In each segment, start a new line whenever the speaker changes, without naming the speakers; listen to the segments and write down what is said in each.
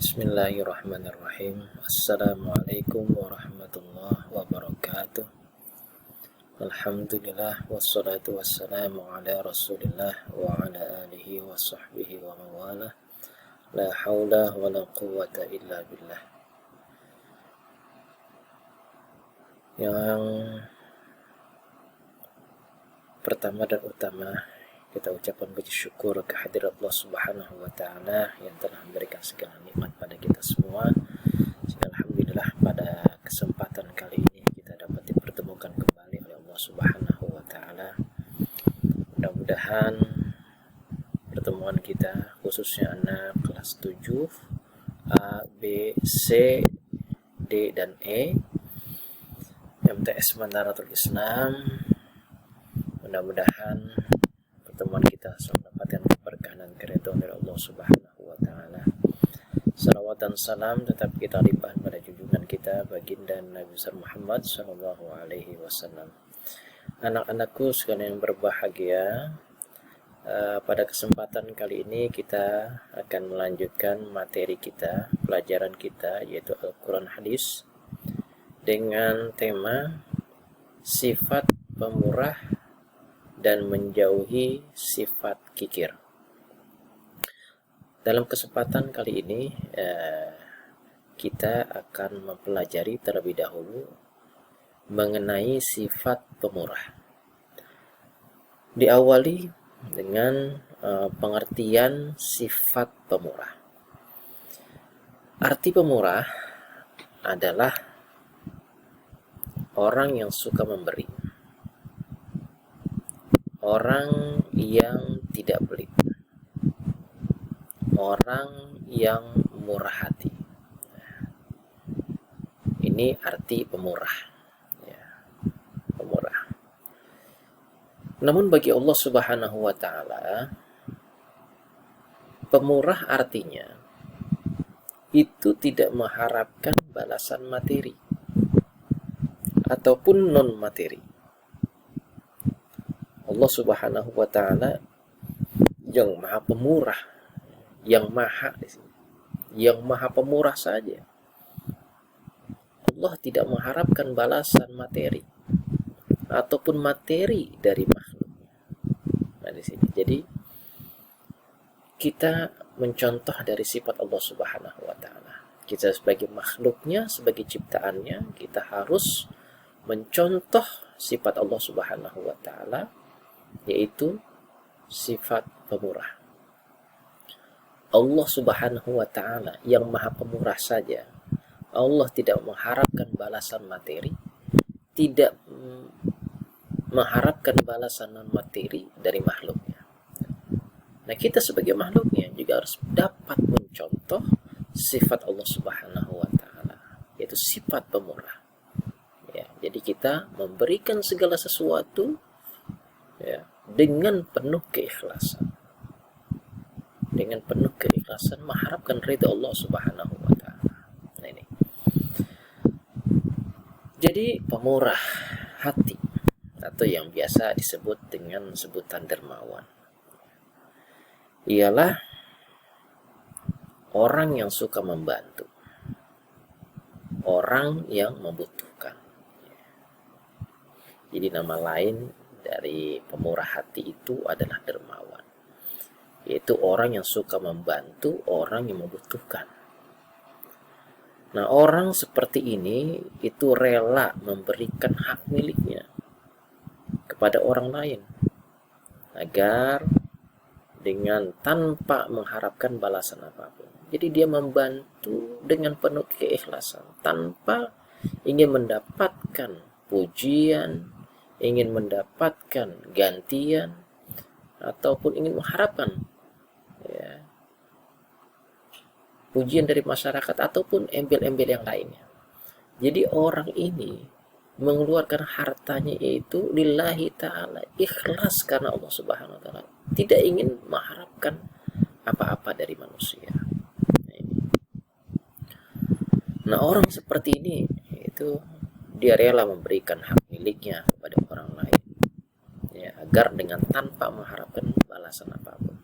Bismillahirrahmanirrahim. Assalamualaikum warahmatullahi wabarakatuh. Alhamdulillah wassalatu wassalamu ala Rasulillah wa ala alihi wa sahbihi wa mawalah. La haula wa la quwwata illa billah. Yang pertama dan utama, kita ucapkan puji syukur kehadirat Allah Subhanahu wa taala yang telah memberikan segala nikmat pada kita semua. Alhamdulillah pada kesempatan kali ini kita dapat dipertemukan kembali oleh Allah Subhanahu wa taala. Mudah-mudahan pertemuan kita khususnya anak kelas 7 A, B, C, D dan E MTS Mandaratul Islam, mudah-mudahan pertemuan kita selalu mendapatkan keberkahan dan keridhaan dari Allah Subhanahu wa taala. Salawat dan salam tetap kita limpahkan pada junjungan kita baginda Nabi besar Muhammad sallallahu alaihi wasallam. Anak-anakku sekalian yang berbahagia, pada kesempatan kali ini kita akan melanjutkan materi kita, pelajaran kita, yaitu Al-Quran Hadis dengan tema sifat pemurah dan menjauhi sifat kikir. Dalam kesempatan kali ini kita akan mempelajari terlebih dahulu mengenai sifat pemurah. Diawali dengan pengertian sifat pemurah. Arti pemurah adalah orang yang suka memberi, orang yang tidak pelit, orang yang murah hati. Ini arti pemurah, ya, pemurah. Namun bagi Allah Subhanahu wa taala, pemurah artinya itu tidak mengharapkan balasan materi ataupun non materi. Allah Subhanahu wa taala yang Maha Pemurah, yang Maha di sini, yang Maha Pemurah saja. Allah tidak mengharapkan balasan materi ataupun materi dari makhluknya. Nah, di sini. Jadi kita mencontoh dari sifat Allah Subhanahu wa taala. Kita sebagai makhluknya, sebagai ciptaannya, kita harus mencontoh sifat Allah Subhanahu wa taala, yaitu sifat pemurah. Allah Subhanahu wa taala yang Maha Pemurah saja. Allah tidak mengharapkan balasan materi, tidak mengharapkan balasan non materi dari makhluknya. Nah, kita sebagai makhluknya juga harus dapat mencontoh sifat Allah Subhanahu wa taala, yaitu sifat pemurah. Ya, jadi kita memberikan segala sesuatu, ya, dengan penuh keikhlasan. Dengan penuh keikhlasan mengharapkan ridha Allah Subhanahu wa taala. Nah, ini. Jadi pemurah hati atau yang biasa disebut dengan sebutan dermawan ialah orang yang suka membantu, orang yang membutuhkan. Jadi nama lain dari pemurah hati itu adalah dermawan, yaitu orang yang suka membantu orang yang membutuhkan. Nah, orang seperti ini itu rela memberikan hak miliknya kepada orang lain agar dengan tanpa mengharapkan balasan apapun. Jadi dia membantu dengan penuh keikhlasan tanpa ingin mendapatkan pujian, ingin mendapatkan gantian, ataupun ingin mengharapkan, ya, pujian dari masyarakat ataupun embel-embel yang lainnya. Jadi orang ini mengeluarkan hartanya itu lillahi ta'ala, ikhlas karena Allah Subhanahu wa taala, tidak ingin mengharapkan apa-apa dari manusia. Nah, orang seperti ini itu dia rela memberikan hak miliknya kepada orang lain, ya, agar dengan tanpa mengharapkan balasan apapun.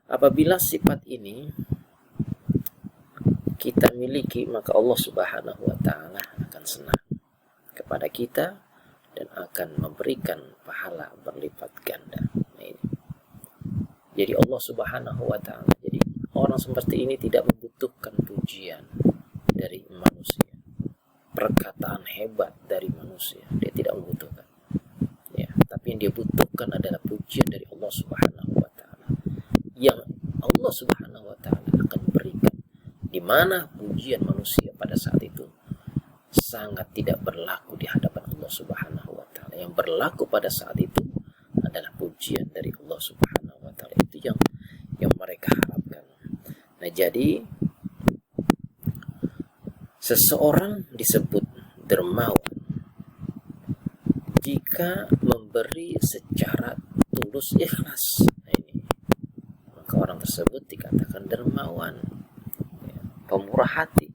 Apabila sifat ini kita miliki, maka Allah Subhanahu wa taala akan senang kepada kita dan akan memberikan pahala berlipat ganda. Nah, ini. Jadi Allah Subhanahu wa taala, jadi orang seperti ini tidak membutuhkan pujian dari manusia, perkataan hebat dari manusia, dia tidak membutuhkan. Ya, tapi yang dia butuhkan adalah pujian dari Allah Subhanahu wa taala. Yang Allah Subhanahu wa taala akan berikan, di mana pujian manusia pada saat itu sangat tidak berlaku di hadapan Allah Subhanahu wa taala. Yang berlaku pada saat itu adalah pujian dari Allah Subhanahu wa taala. Itu yang mereka harapkan. Nah, jadi seseorang disebut dermawan jika memberi secara tulus ikhlas. Nah, ini maka orang tersebut dikatakan dermawan, pemurah hati.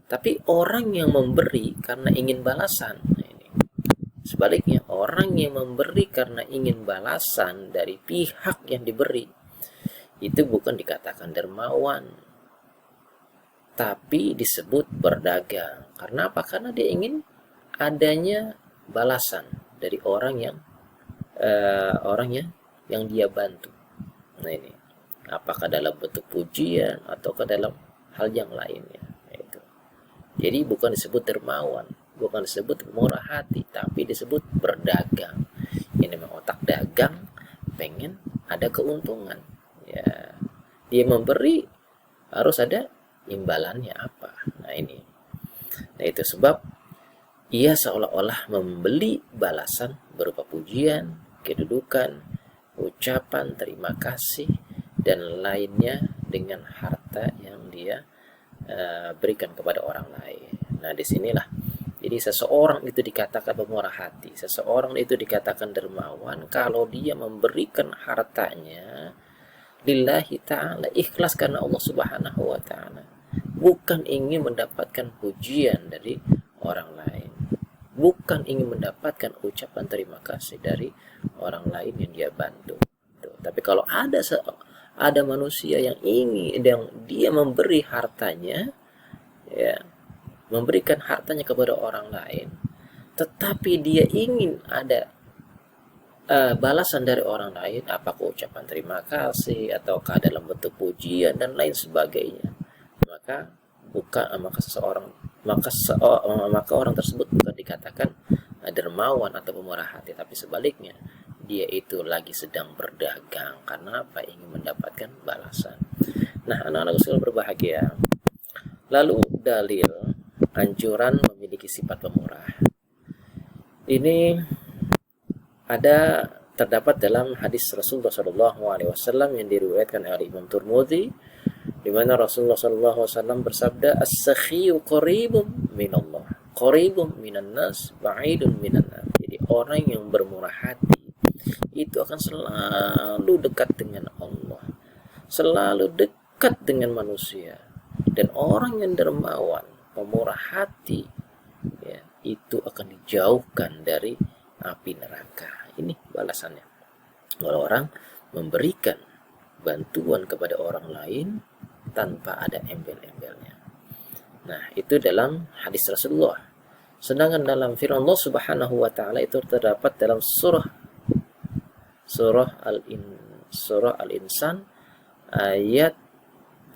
Tapi orang yang memberi karena ingin balasan, nah ini. Sebaliknya, orang yang memberi karena ingin balasan dari pihak yang diberi, itu bukan dikatakan dermawan, tapi disebut berdagang. Karena apa? Karena dia ingin adanya balasan dari orang yang dia bantu. Nah, ini apakah dalam bentuk pujian ataukah dalam hal yang lainnya. Itu. Jadi bukan disebut dermawan, bukan disebut murah hati, tapi disebut berdagang. Ini memang otak dagang, pengen ada keuntungan. Ya, dia memberi harus ada imbalannya apa. Nah, ini. Nah, itu sebab ia seolah-olah membeli balasan berupa pujian, kedudukan, ucapan terima kasih, dan lainnya dengan harta yang dia berikan kepada orang lain. Nah, disinilah jadi seseorang itu dikatakan pemurah hati, seseorang itu dikatakan dermawan kalau dia memberikan hartanya lillahi ta'ala, ikhlas karena Allah Subhanahu wa ta'ala, bukan ingin mendapatkan pujian dari orang lain, bukan ingin mendapatkan ucapan terima kasih dari orang lain yang dia bantu. Tapi kalau ada manusia yang dia memberi hartanya, ya, memberikan hartanya kepada orang lain, tetapi dia ingin ada balasan dari orang lain, apakah ucapan terima kasih ataukah dalam bentuk pujian dan lain sebagainya, maka orang tersebut bukan dikatakan dermawan atau pemurah hati, tapi sebaliknya, dia itu lagi sedang berdagang. Karena apa? Ingin mendapatkan balasan. Nah, anak-anakku sekalian berbahagia, lalu dalil anjuran memiliki sifat pemurah ini terdapat dalam hadis Rasulullah SAW yang diriwayatkan oleh Imam Tirmidzi, di mana Rasulullah SAW bersabda, "As-sakhiyu qaribun minallah, qaribun minan nas, ba'idun minan nas." Jadi orang yang bermurah hati itu akan selalu dekat dengan Allah, selalu dekat dengan manusia. Dan orang yang dermawan, pemurah hati, ya, itu akan dijauhkan dari api neraka. Ini balasannya. Kalau orang memberikan bantuan kepada orang lain tanpa ada embel-embelnya. Nah, itu dalam hadis Rasulullah. Sedangkan dalam firman Allah Subhanahu wa taala itu terdapat dalam surah Al-Insan ayat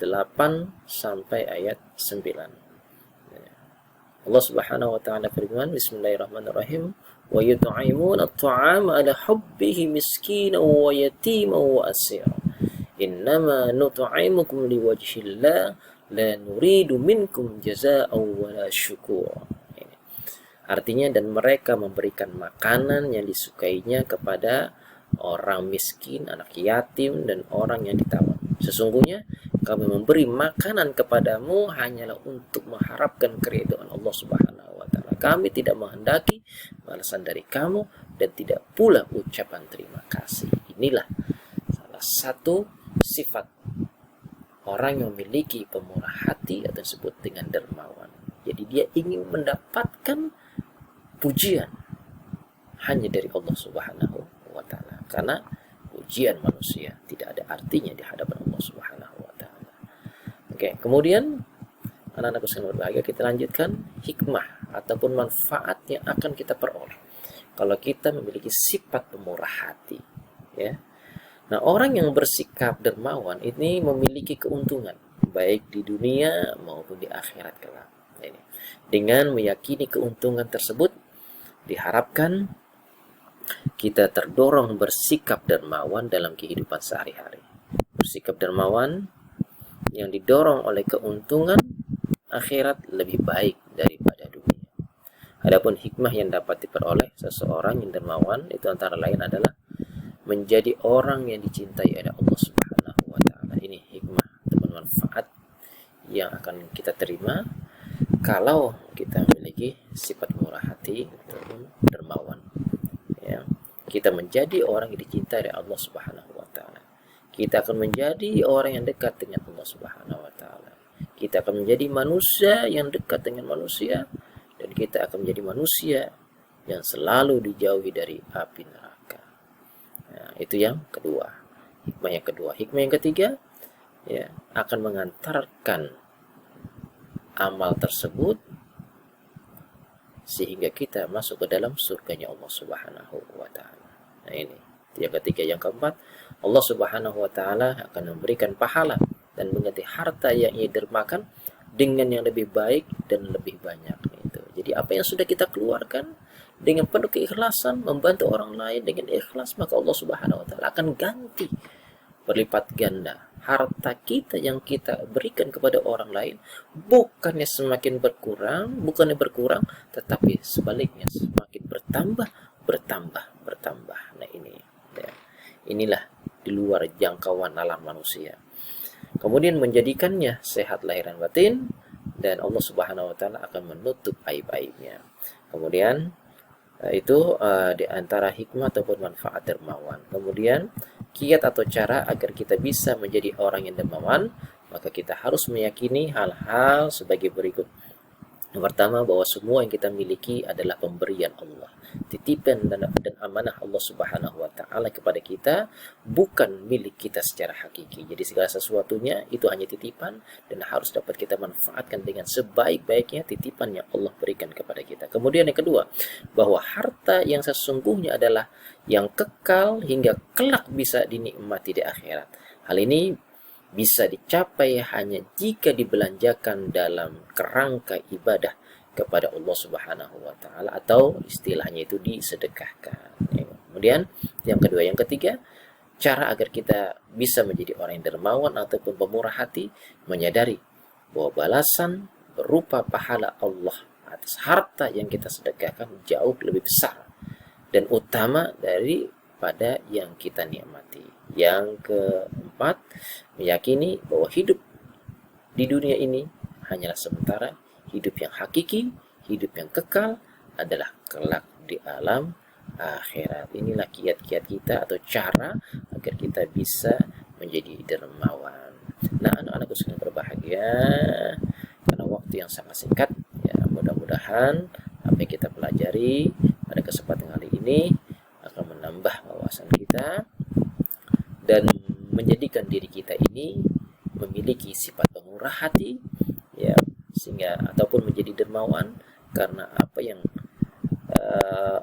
8 sampai ayat 9. Allah Subhanahu wa taala firman, bismillahirrahmanirrahim, wa yut'imuna at-ta'ama 'ala hubbihi miskinan wa yatiman wa asira. Innama nut'imukum liwajhillah la nuridu minkum jazaa'an wa la syukura. Artinya, dan mereka memberikan makanan yang disukainya kepada orang miskin, anak yatim, dan orang yang ditawan. Sesungguhnya kami memberi makanan kepadamu hanyalah untuk mengharapkan keridhaan Allah Subhanahu wa taala. Kami tidak menghendaki balasan dari kamu dan tidak pula ucapan terima kasih. Inilah salah satu sifat orang yang memiliki pemurah hati atau disebut dengan dermawan. Jadi dia ingin mendapatkan pujian hanya dari Allah Subhanahu wa taala. Karena pujian manusia tidak ada artinya di hadapan Allah Subhanahu wa taala. Maka Oke, kemudian anak-anakku sekalian berbahagia, kita lanjutkan hikmah ataupun manfaat yang akan kita peroleh kalau kita memiliki sifat pemurah hati, ya. Nah, orang yang bersikap dermawan ini memiliki keuntungan baik di dunia maupun di akhirat kelak. Ini. Dengan meyakini keuntungan tersebut, diharapkan kita terdorong bersikap dermawan dalam kehidupan sehari-hari. Bersikap dermawan yang didorong oleh keuntungan akhirat lebih baik daripada dunia. Adapun hikmah yang dapat diperoleh seseorang yang dermawan itu antara lain adalah menjadi orang yang dicintai oleh Allah Subhanahu wa taala. Ini hikmah atau manfaat yang akan kita terima kalau kita memiliki sifat murah hati ataupun dermawan. Ya. Kita menjadi orang yang dicintai oleh Allah Subhanahu wa taala. Kita akan menjadi orang yang dekat dengan Allah Subhanahu wa taala. Kita akan menjadi manusia yang dekat dengan manusia, dan kita akan menjadi manusia yang selalu dijauhi dari api neraka. Nah, itu yang kedua. Hikmah yang kedua. Hikmah yang ketiga, ya, akan mengantarkan amal tersebut sehingga kita masuk ke dalam surganya Allah Subhanahu wa taala. Nah, ini yang ketiga. Yang keempat, Allah Subhanahu wa taala akan memberikan pahala dan mengganti harta yang ia dermakan dengan yang lebih baik dan lebih banyak. Itu. Jadi apa yang sudah kita keluarkan dengan penuh keikhlasan, membantu orang lain dengan ikhlas, maka Allah Subhanahu wa taala akan ganti berlipat ganda harta kita yang kita berikan kepada orang lain, bukannya semakin berkurang, tetapi sebaliknya semakin bertambah. Nah, ini ya. Inilah di luar jangkauan alam manusia. Kemudian menjadikannya sehat lahir dan batin, dan Allah Subhanahu wa taala akan menutup aib-aibnya. Kemudian itu di antara hikmah ataupun manfaat dermawan. Kemudian kiat atau cara agar kita bisa menjadi orang yang dermawan, maka kita harus meyakini hal-hal sebagai berikut. Yang pertama, bahwa semua yang kita miliki adalah pemberian Allah, titipan dan amanah Allah Subhanahu wa taala kepada kita, bukan milik kita secara hakiki. Jadi segala sesuatunya itu hanya titipan dan harus dapat kita manfaatkan dengan sebaik-baiknya titipan yang Allah berikan kepada kita. Kemudian yang kedua, bahwa harta yang sesungguhnya adalah yang kekal hingga kelak bisa dinikmati di akhirat. Hal ini bisa dicapai hanya jika dibelanjakan dalam kerangka ibadah kepada Allah Subhanahu wa taala, atau istilahnya itu disedekahkan. Kemudian yang kedua, yang ketiga, cara agar kita bisa menjadi orang yang dermawan ataupun pemurah hati, menyadari bahwa balasan berupa pahala Allah atas harta yang kita sedekahkan jauh lebih besar dan utama daripada yang kita nikmati. Yang keempat, meyakini bahwa hidup di dunia ini hanyalah sementara. Hidup yang hakiki, hidup yang kekal adalah kelak di alam akhirat. Inilah kiat-kiat kita atau cara agar kita bisa menjadi dermawan. Nah, anak-anakku sekalian berbahagia, karena waktu yang sangat singkat, ya, mudah-mudahan apa yang kita pelajari pada kesempatan kali ini akan menambah wawasan kita dan menjadikan diri kita ini memiliki sifat pemurah hati, ya, sehingga ataupun menjadi dermawan, karena apa yang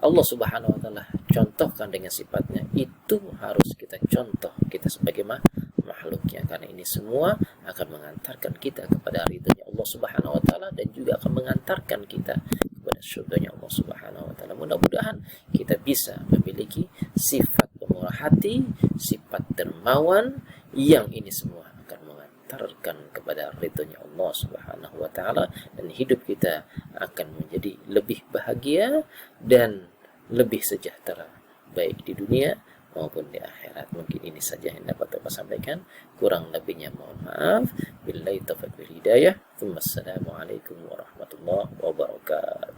Allah Subhanahu wa taala contohkan dengan sifatnya itu harus kita contoh, kita sebagai makhluknya, karena ini semua akan mengantarkan kita kepada ridhonya Allah Subhanahu wa taala dan juga akan mengantarkan kita kepada surganya Allah Subhanahu wa taala. Mudah-mudahan kita bisa memiliki sifat pemurah hati, sifat dermawan, yang ini semua akan mengantarkan kepada ridhonya Allah Subhanahu wa taala, dan hidup kita akan menjadi lebih bahagia dan lebih sejahtera baik di dunia maupun di akhirat. Mungkin ini saja yang dapat Bapak sampaikan, kurang lebihnya mohon maaf. Billahi taufiq wal hidayah. Wassalamualaikum warahmatullahi wabarakatuh.